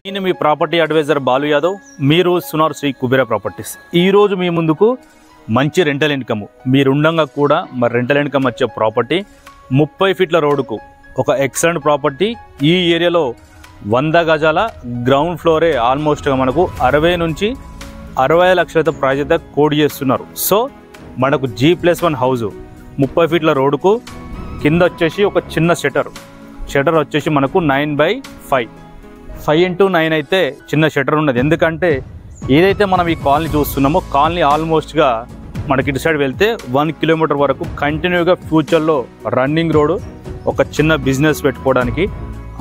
నేను మీ property advisor Balu Yadav, మీరు Sunar Shri Kubera properties. ఈరోజు మీ ముందుకు మంచి రెంటల్ ఇన్కమ్ మీరుండగా కూడా మరి రెంటల్ ఇన్కమ్ వచ్చే ప్రాపర్టీ 30 ఫీట్ల రోడ్డుకు ఒక ఎక్సలెంట్ ప్రాపర్టీ. ఈ ఏరియాలో 100 గజాల గ్రౌండ్ ఫ్లోరే ఆల్మోస్ట్గా మనకు 60 నుంచి 65 లక్షలతో ప్రైజ్ అయితే కోడ్ చేస్తున్నారు. సో మనకు G+1 హౌజు 30 ఫీట్ల రోడ్డుకు కింద వచ్చేసి ఒక చిన్న షటర్ వచ్చేసి మనకు 9/5 5x9 అయితే చిన్న షటర్ ఉన్నది. ఎందుకంటే ఏదైతే మనం ఈ కాలనీ చూస్తున్నామో కాలనీ ఆల్మోస్ట్గా మనకి ఇటు సైడ్ వెళ్తే 1 కిలోమీటర్ వరకు కంటిన్యూగా ఫ్యూచర్లో రన్నింగ్ రోడ్డు ఒక చిన్న బిజినెస్ పెట్టుకోవడానికి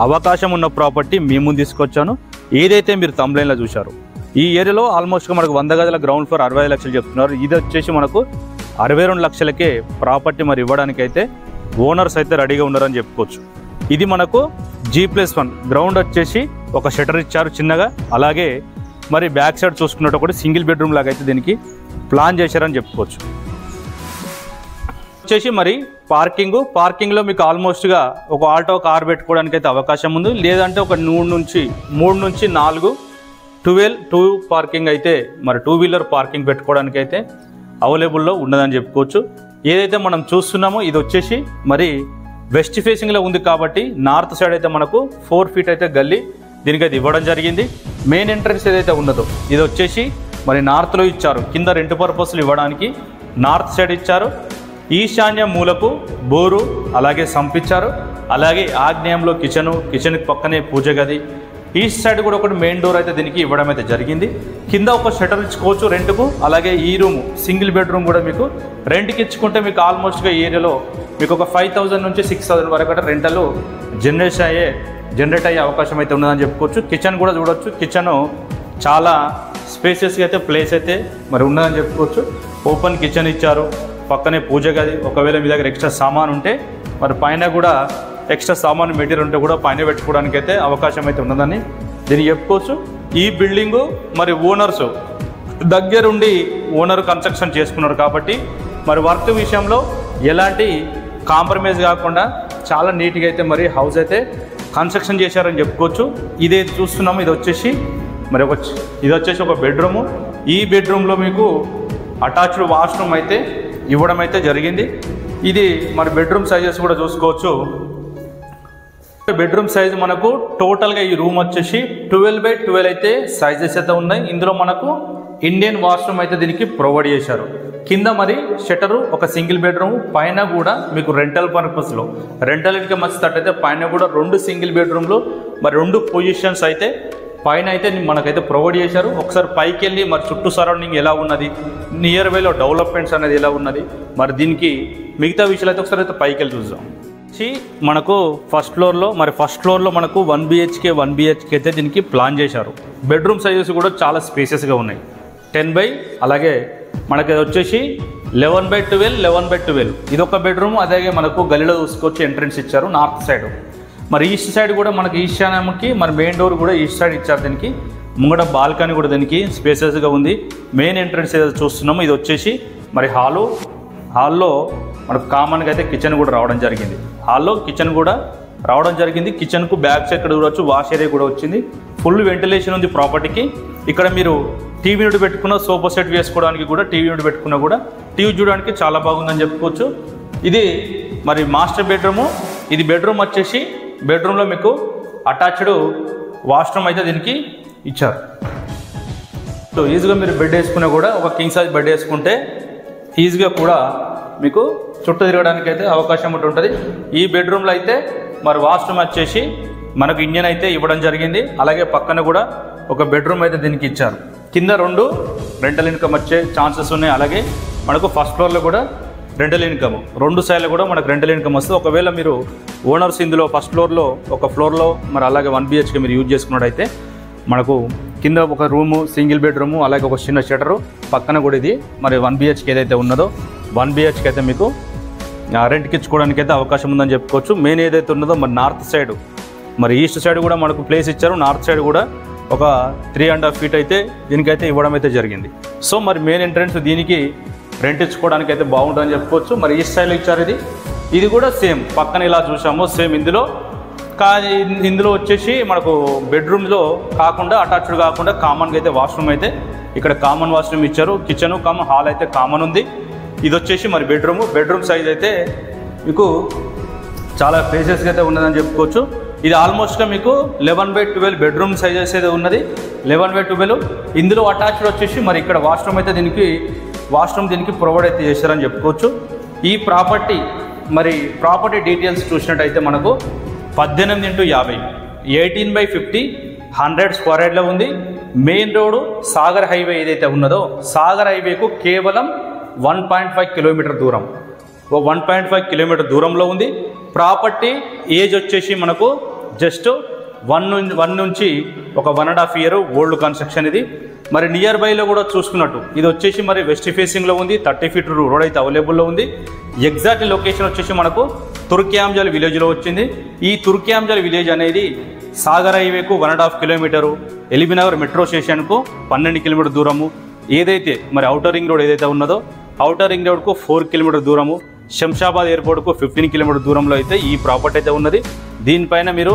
అవకాశం ఉన్న ప్రాపర్టీ మీ ముందు తీసుకొచ్చాను. ఏదైతే మీరు థంబ్‌లైన్లో చూశారు ఈ ఏరియాలో ఆల్మోస్ట్గా మనకు 100 గజాల గ్రౌండ్ ఫ్లోర్ 65 లక్షలు చెప్తున్నారు. ఇది వచ్చేసి మనకు 62 లక్షలకే ప్రాపర్టీ మరి ఇవ్వడానికి అయితే ఓనర్స్ అయితే రెడీగా ఉన్నారని చెప్పుకోవచ్చు. ఇది మనకు G+1 గ్రౌండ్ వచ్చేసి ఒక షటర్ ఇచ్చారు చిన్నగా. అలాగే మరి బ్యాక్ సైడ్ చూసుకున్నట్టు కూడా సింగిల్ బెడ్రూమ్ లాగా అయితే దీనికి ప్లాన్ చేశారని చెప్పుకోవచ్చు. వచ్చేసి మరి పార్కింగ్లో మీకు ఆల్మోస్ట్గా ఒక ఆల్టో కార్ పెట్టుకోవడానికి అయితే అవకాశం ఉంది. లేదంటే ఒక 3 నుంచి 4 2 పార్కింగ్ అయితే మరి 2 వీలర్ పార్కింగ్ పెట్టుకోవడానికి అయితే అవైలబుల్లో ఉన్నదని చెప్పుకోవచ్చు. ఏదైతే మనం చూస్తున్నామో ఇది వచ్చేసి మరి వెస్ట్ ఫేసింగ్లో ఉంది కాబట్టి నార్త్ సైడ్ అయితే మనకు 4 ఫీట్ అయితే గల్లీ దీనికి అయితే ఇవ్వడం జరిగింది. మెయిన్ ఎంట్రన్స్ ఏదైతే ఉన్నదో ఇది వచ్చేసి మరి నార్త్లో ఇచ్చారు. కింద రెంట్ పర్పస్లు ఇవ్వడానికి నార్త్ సైడ్ ఇచ్చారు. ఈశాన్య మూలకు బోరు అలాగే సంపించారు. అలాగే ఆగ్నేయంలో కిచెన్కి పక్కనే పూజ గది. ఈస్ట్ సైడ్ కూడా ఒకటి మెయిన్ డోర్ అయితే దీనికి ఇవ్వడం అయితే జరిగింది. కింద ఒక షటర్ ఇచ్చుకోవచ్చు రెంట్కు. అలాగే ఈ రూమ్ సింగిల్ బెడ్రూమ్ కూడా మీకు రెంట్కి ఇచ్చుకుంటే మీకు ఆల్మోస్ట్గా ఈ ఏరియాలో మీకు ఒక 5,000 నుంచి 6,000 వరకు అంటే రెంటలు జనరేట్ అయ్యే అవకాశం అయితే ఉన్నదని చెప్పుకోవచ్చు. కిచెన్ కూడా చూడవచ్చు. కిచెన్ చాలా స్పేసెస్గా అయితే ప్లేస్ అయితే మరి ఉన్నదని చెప్పుకోవచ్చు. ఓపెన్ కిచెన్ ఇచ్చారు. పక్కనే పూజ గది. ఒకవేళ మీ దగ్గర ఎక్స్ట్రా సామాన్ ఉంటే మరి పైన కూడా ఎక్స్ట్రా సామాన్ మెటీరియల్ ఉంటే కూడా పైన పెట్టుకోవడానికి అయితే అవకాశం అయితే ఉన్నదని దీన్ని చెప్పుకోవచ్చు. ఈ బిల్డింగు మరి ఓనర్స్ దగ్గరుండి ఓనర్ కన్స్ట్రక్షన్ చేసుకున్నారు కాబట్టి మరి వర్క్ విషయంలో ఎలాంటి కాంప్రమైజ్ కాకుండా చాలా నీట్గా అయితే మరి హౌస్ అయితే కన్స్ట్రక్షన్ చేశారని చెప్పుకోవచ్చు. ఇదే చూస్తున్నాము. ఇది వచ్చేసి ఒక బెడ్రూము. ఈ బెడ్రూమ్లో మీకు అటాచ్డ్ వాష్రూమ్ అయితే ఇవ్వడం అయితే జరిగింది. ఇది మరి బెడ్రూమ్ సైజెస్ కూడా చూసుకోవచ్చు. బెడ్రూమ్ సైజు మనకు టోటల్గా ఈ రూమ్ వచ్చేసి 12/12 అయితే సైజెస్ అయితే ఉన్నాయి. ఇందులో మనకు ఇండియన్ వాష్రూమ్ అయితే దీనికి ప్రొవైడ్ చేశారు. కింద మరి షటరు ఒక సింగిల్ బెడ్రూమ్. పైన కూడా మీకు రెంటల్ పర్పస్లో రెంటల్ ఇన్కమ్ వచ్చేటట్టయితే పైన కూడా 2 సింగిల్ బెడ్రూమ్లు మరి 2 పొజిషన్స్ అయితే పైన అయితే మనకైతే ప్రొవైడ్ చేశారు. ఒకసారి పైకి వెళ్ళి మరి చుట్టూ సరౌండింగ్ ఎలా ఉన్నది, నియర్ బైలో డెవలప్మెంట్స్ అనేది ఎలా ఉన్నది, మరి దీనికి మిగతా విషయాలు అయితే ఒకసారి అయితే పైకి వెళ్ళి చూద్దాం. మనకు ఫస్ట్ ఫ్లోర్లో మనకు 1 BHK అయితే దీనికి ప్లాన్ చేశారు. బెడ్రూమ్ సైజెస్ కూడా చాలా స్పేసెస్గా ఉన్నాయి. 10 అలాగే మనకి వచ్చేసి 11/12 ఇది ఒక బెడ్రూమ్. అలాగే మనకు గలీలో చూసుకోవచ్చు ఎంట్రన్స్ ఇచ్చారు నార్త్ సైడ్. మరి ఈస్ట్ సైడ్ కూడా మనకి ఈశాన్యంకి మరి మెయిన్ డోర్ కూడా ఈస్ట్ సైడ్ ఇచ్చారు. దీనికి ముంగడ బాల్కనీ కూడా దీనికి స్పేసెస్గా ఉంది. మెయిన్ ఎంట్రన్స్ ఏదైతే చూస్తున్నామో ఇది వచ్చేసి మరి హాల్లో మనకు కామన్గా అయితే కిచెన్ కూడా రావడం జరిగింది. కిచెన్కు బ్యాక్ సైడ్ ఇక్కడ చూడవచ్చు వాష్ ఏరియా కూడా వచ్చింది. ఫుల్ వెంటిలేషన్ ఉంది ప్రాపర్టీకి. ఇక్కడ మీరు టీవీ యూనిట్ పెట్టుకున్న సోఫా సెట్ వేసుకోవడానికి కూడా టీవీ యూనిట్ పెట్టుకున్నా కూడా టీవీ చూడడానికి చాలా బాగుందని చెప్పుకోవచ్చు. ఇది మరి మాస్టర్ బెడ్రూము. ఇది బెడ్రూమ్ వచ్చేసి బెడ్రూమ్లో మీకు అటాచ్డ్ వాష్రూమ్ అయితే దీనికి ఇచ్చారు. సో ఈజీగా మీరు బెడ్ వేసుకున్నా కూడా ఒక కింగ్ సైజ్ బెడ్ వేసుకుంటే ఈజీగా కూడా మీకు చుట్టూ తిరగడానికి అయితే అవకాశం ఉంటుంది. ఈ బెడ్రూమ్లో అయితే మరి వాష్రూమ్ వచ్చేసి మనకు ఇండియన్ అయితే ఇవ్వడం జరిగింది. అలాగే పక్కన కూడా ఒక బెడ్రూమ్ అయితే దీనికి ఇచ్చారు. కింద 2 రెంటల్ ఇన్కమ్ వచ్చే ఛాన్సెస్ ఉన్నాయి. అలాగే మనకు ఫస్ట్ ఫ్లోర్లో కూడా రెంటల్ ఇన్కమ్ 2 సైడ్లో కూడా మనకు రెంటల్ ఇన్కమ్ వస్తుంది. ఒకవేళ మీరు ఓనర్స్ ఇందులో ఫస్ట్ ఫ్లోర్లో ఒక ఫ్లోర్లో మరి అలాగే 1 BHK మీరు యూజ్ చేసుకున్నట్టయితే మనకు కింద ఒక రూము సింగిల్ బెడ్రూము అలాగే ఒక చిన్న షటరు పక్కన కూడా ఇది మరి 1 BHK ఏదైతే ఉన్నదో 1 BHK అయితే మీకు రెంట్కి ఇచ్చుకోవడానికి అయితే అవకాశం ఉందని చెప్పుకోవచ్చు. మెయిన్ ఏదైతే ఉన్నదో మరి నార్త్ సైడ్ మరి ఈస్ట్ సైడ్ కూడా మనకు ప్లేస్ ఇచ్చారు. నార్త్ సైడ్ కూడా ఒక 3.5 ఫీట్ అయితే దీనికైతే ఇవ్వడం అయితే జరిగింది. సో మరి మెయిన్ ఎంట్రన్స్ దీనికి రెంట్ ఇచ్చుకోవడానికి అయితే బాగుంటుందని చెప్పుకోవచ్చు. మరి ఈస్ట్ సైడ్లో ఇచ్చారు. ఇది కూడా సేమ్ పక్కన ఇలా చూసాము. సేమ్ ఇందులో కానీ ఇందులో వచ్చేసి మనకు బెడ్రూమ్లో కాకుండా అటాచ్డ్ కాకుండా కామన్గా అయితే వాష్రూమ్ అయితే ఇక్కడ కామన్ వాష్రూమ్ ఇచ్చారు. కిచెన్ కామన్, హాల్ అయితే కామన్ ఉంది. ఇది వచ్చేసి మరి బెడ్రూమ్ సైజ్ అయితే మీకు చాలా స్పేసెస్గా అయితే ఉన్నదని చెప్పుకోవచ్చు. ఇది ఆల్మోస్ట్గా మీకు 11/12 బెడ్రూమ్ సైజెస్ అయితే ఉన్నది. 11/12 ఇందులో అటాచ్డ్ వచ్చేసి మరి ఇక్కడ వాష్రూమ్ అయితే దీనికి ప్రొవైడ్ అయితే చేశారని చెప్పుకోవచ్చు. ఈ ప్రాపర్టీ డీటెయిల్స్ చూసినట్టయితే మనకు 18x50 18/50 100 స్క్వేర్ యార్డ్లో ఉంది. మెయిన్ రోడ్ సాగర్ హైవే ఏదైతే ఉన్నదో సాగర్ హైవేకు కేవలం 1.5 కిలోమీటర్ దూరం, 1.5 కిలోమీటర్ దూరంలో ఉంది. ప్రాపర్టీ ఏజ్ వచ్చేసి మనకు జస్ట్ 1 నుంచి ఒక 1.5 ఇయర్ ఓల్డ్ కన్స్ట్రక్షన్ ఇది. మరి నియర్ బైలో కూడా చూసుకున్నట్టు ఇది వచ్చేసి మరి వెస్ట్ ఫేసింగ్లో ఉంది. 30 ఫీట్ రోడ్ అయితే అవైలబుల్లో ఉంది. ఎగ్జాక్ట్ లొకేషన్ వచ్చేసి మనకు తుర్క్యాంజల్ విలేజ్లో వచ్చింది. ఈ తుర్క్యాంజల్ విలేజ్ అనేది సాగర్ హైవేకు 1.5 కిలోమీటరు, ఎల్బీనగర్ మెట్రో స్టేషన్కు 12 కిలోమీటర్ దూరము, ఏదైతే మరి ఔటర్ రింగ్ రోడ్ ఏదైతే ఉన్నదో ఔటర్ రింగ్ రోడ్కు 4 కిలోమీటర్ దూరము, శంషాబాద్ ఎయిర్పోర్ట్కు 15 కిలోమీటర్ దూరంలో అయితే ఈ ప్రాపర్టీ అయితే ఉన్నది. దీనిపైన మీరు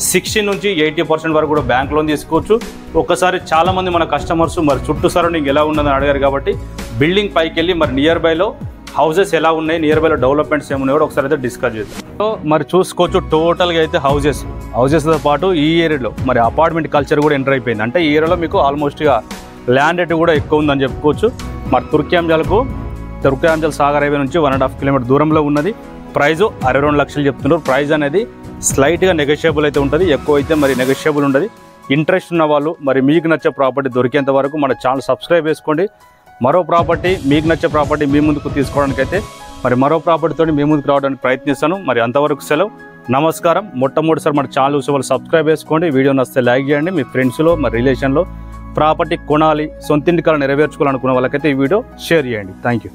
60 నుంచి 80% వరకు కూడా బ్యాంక్ లోన్ తీసుకోవచ్చు. ఒక్కసారి చాలామంది మన కస్టమర్స్ మరి చుట్టూ సరౌండింగ్ ఎలా ఉన్నదని అడిగారు కాబట్టి బిల్డింగ్ పైకి వెళ్ళి మరి నియర్ బైలో హౌసెస్ ఎలా ఉన్నాయి, నియర్ బైలో డెవలప్మెంట్స్ ఏమున్నాయో కూడా ఒకసారి అయితే డిస్కస్ చేద్దాం. సో మరి చూసుకోవచ్చు టోటల్గా అయితే హౌసెస్తో పాటు ఈ ఏరియాలో మరి అపార్ట్మెంట్ కల్చర్ కూడా ఎంటర్ అయిపోయింది. అంటే ఈ ఏరియాలో మీకు ఆల్మోస్ట్గా ల్యాండ్ రేట్ కూడా ఎక్కువ ఉందని చెప్పుకోవచ్చు. మరి తుర్క్యాంజల్ సాగర్ హైవే నుంచి 1.5 కిలోమీటర్ దూరంలో ఉన్నది. ప్రైజు 62 లక్షలు చెప్తున్నారు. ప్రైజ్ అనేది స్లైట్గా నెగోషియబుల్ అయితే ఉంటుంది, ఎక్కువ అయితే మరి నెగోషియబుల్ ఉండదు. ఇంట్రెస్ట్ ఉన్న వాళ్ళు మరి మీకు నచ్చే ప్రాపర్టీ దొరికేంత వరకు మన ఛానల్ సబ్స్క్రైబ్ చేసుకోండి. మరో ప్రాపర్టీ మీకు నచ్చే ప్రాపర్టీ మీ ముందుకు తీసుకోవడానికైతే మరి మరో ప్రాపర్టీతో మీ ముందుకు రావడానికి ప్రయత్నిస్తాను. మరి అంతవరకు సెలవు, నమస్కారం. మొట్టమొదటిసారి మన ఛానల్ చూసే వాళ్ళు సబ్స్క్రైబ్ చేసుకోండి. వీడియో నచ్చితే లైక్ చేయండి. మీ ఫ్రెండ్స్లో మరి రిలేషన్లో ప్రాపర్టీ కొనాలి, సొంతింటి కళ నెరవేర్చుకోవాలనుకున్న వాళ్ళకైతే ఈ వీడియో షేర్ చేయండి. Thank you.